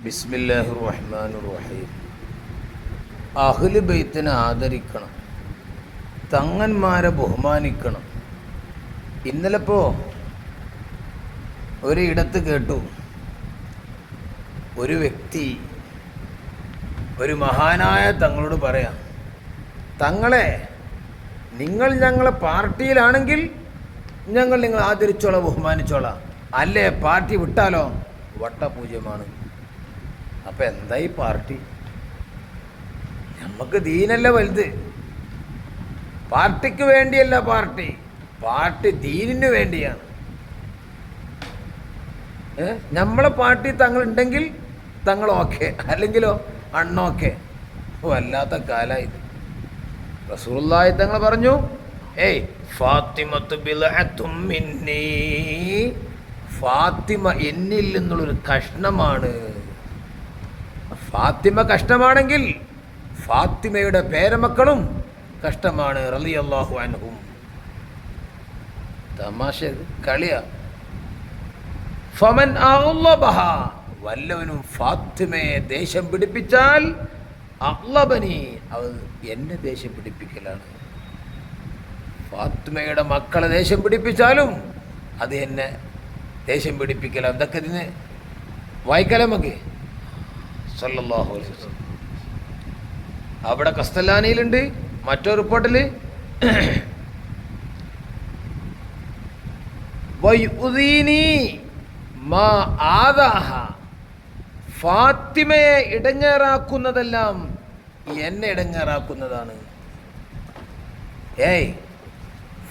ബിസ്മില്ലാഹിർ റഹ്മാനിർ റഹീം. അഹ്ലു ബൈത്തിനെ ആദരിക്കണം, തങ്ങന്മാരെ ബഹുമാനിക്കണം. ഇന്നലെ ഒരിടത്ത് കേട്ടു, ഒരു വ്യക്തി ഒരു മഹാനായ തങ്ങളോട് പറയാം, തങ്ങളെ, നിങ്ങൾ ഞങ്ങളെ പാർട്ടിയിലാണെങ്കിൽ ഞങ്ങൾ നിങ്ങളെ ആദരിച്ചോളാം, ബഹുമാനിച്ചോളാം. അല്ലേ പാർട്ടി വിട്ടാലോ വട്ടപൂജ്യമാണ്. അപ്പം എന്തായി പാർട്ടി? നമുക്ക് ദീനല്ല വലുത്. പാർട്ടിക്ക് വേണ്ടിയല്ല പാർട്ടി, പാർട്ടി ദീനിന് വേണ്ടിയാണ്. നമ്മളെ പാർട്ടി തങ്ങളുണ്ടെങ്കിൽ തങ്ങൾ ഓക്കെ, അല്ലെങ്കിലോ അണ്ണോക്കെ. വല്ലാത്ത കാലായി. റസൂലുള്ളാഹി തങ്ങൾ പറഞ്ഞു, ഏയ് ഫാത്തിമത്തു ബിൽഅത്തും മിന്നീ, ഫാത്തിമ എന്നിൽ നിന്നുള്ളൊരു കഷ്ണമാണ്. ഫാത്തിമ കഷ്ണമാണെങ്കിൽ ഫാത്തിമയുടെ പേരമക്കളും കഷ്ടമാണ്. റളിയല്ലാഹു അൻഹും. തമാശ, കളിയാ. ഫമൻ അഗ്ളബഹ, വല്ലവനും ഫാത്തിമയെ ദേഷ്യം പിടിപ്പിച്ചാൽ അഗ്ളബനി, അത് എന്നെ ദേഷ്യം പിടിപ്പിക്കലാണ്. ഫാത്തിമയുടെ മക്കളെ ദേഷ്യം പിടിപ്പിച്ചാലും അത് എന്നെ ദേഷ്യം പിടിപ്പിക്കലാണ്. എന്തൊക്കെ ഇതിന് വായിക്കലമൊക്കെ സല്ലല്ലാഹു അലൈഹി വസല്ലം. അവിടെ കസ്തലാനിയിലുണ്ട്. മറ്റൊരു റിപ്പോർട്ടിൽ വയുദീനി മാ ആദാഹ, ഫാത്തിമയെ ഇടങ്ങേറാക്കുന്നതെല്ലാം എന്നെ ഇടങ്ങേറാക്കുന്നതാണ്. ഏയ്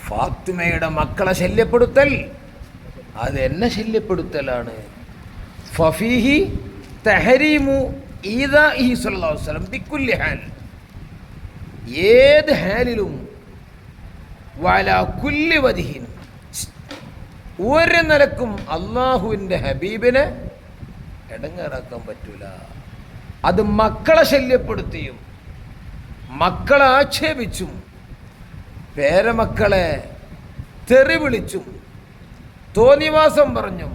ഫാത്തിമയുടെ മക്കളെ ശല്യപ്പെടുത്തൽ അത് എന്നെ ശല്യപ്പെടുത്തലാണ്. ഫഫീഹി തഹരീമു ഈദാഇഹി സ്വല്ലല്ലാഹു അലൈഹി വസല്ലം ബിക്കുല്ലി ഹാൽ, ഏത് ഹാലിലും വലാ കുല്ലി വജ്ഹിൻ, ഒരു നിലക്കും അള്ളാഹുവിൻ്റെ ഹബീബിനെ ഇടങ്ങേറാക്കാൻ പറ്റൂല. അത് മക്കളെ ശല്യപ്പെടുത്തിയും മക്കളെ ആക്ഷേപിച്ചും പേരമക്കളെ തെറി വിളിച്ചും തോന്നിവാസം പറഞ്ഞും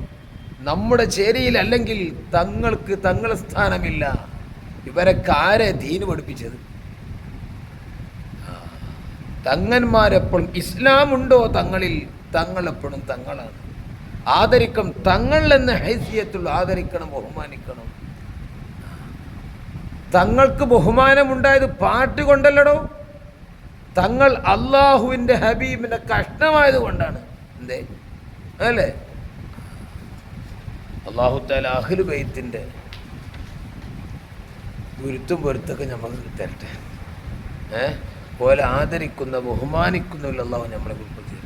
നമ്മുടെ ചേരിയിൽ അല്ലെങ്കിൽ തങ്ങൾക്ക് തങ്ങളെ സ്ഥാനമില്ല. ഇവരൊക്കെ ആരെ ദീന് പഠിപ്പിച്ചത്? തങ്ങന്മാരെപ്പോഴും ഇസ്ലാമുണ്ടോ തങ്ങളിൽ, തങ്ങളെപ്പോഴും തങ്ങളാണ്. ആദരിക്കണം, തങ്ങൾ എന്ന ഹൈസിയത്തുള്ള ആദരിക്കണം, ബഹുമാനിക്കണം. തങ്ങൾക്ക് ബഹുമാനമുണ്ടായത് പാട്ട് കൊണ്ടല്ലടോ, തങ്ങൾ അള്ളാഹുവിൻ്റെ ഹബീബിൻ്റെ കഷ്ണമായത് കൊണ്ടാണ്. എന്തേ അല്ലേ? അല്ലാഹു തആല അഹ്ലു ബൈത്തിൻ്റെ ഗുരുത്വം പൊരുത്തൊക്കെ നമുക്ക് തരട്ടെ. പോലെ ആദരിക്കുന്ന ബഹുമാനിക്കുന്ന അല്ലാഹു നമ്മളെ ഉൾപ്പെടുത്തി.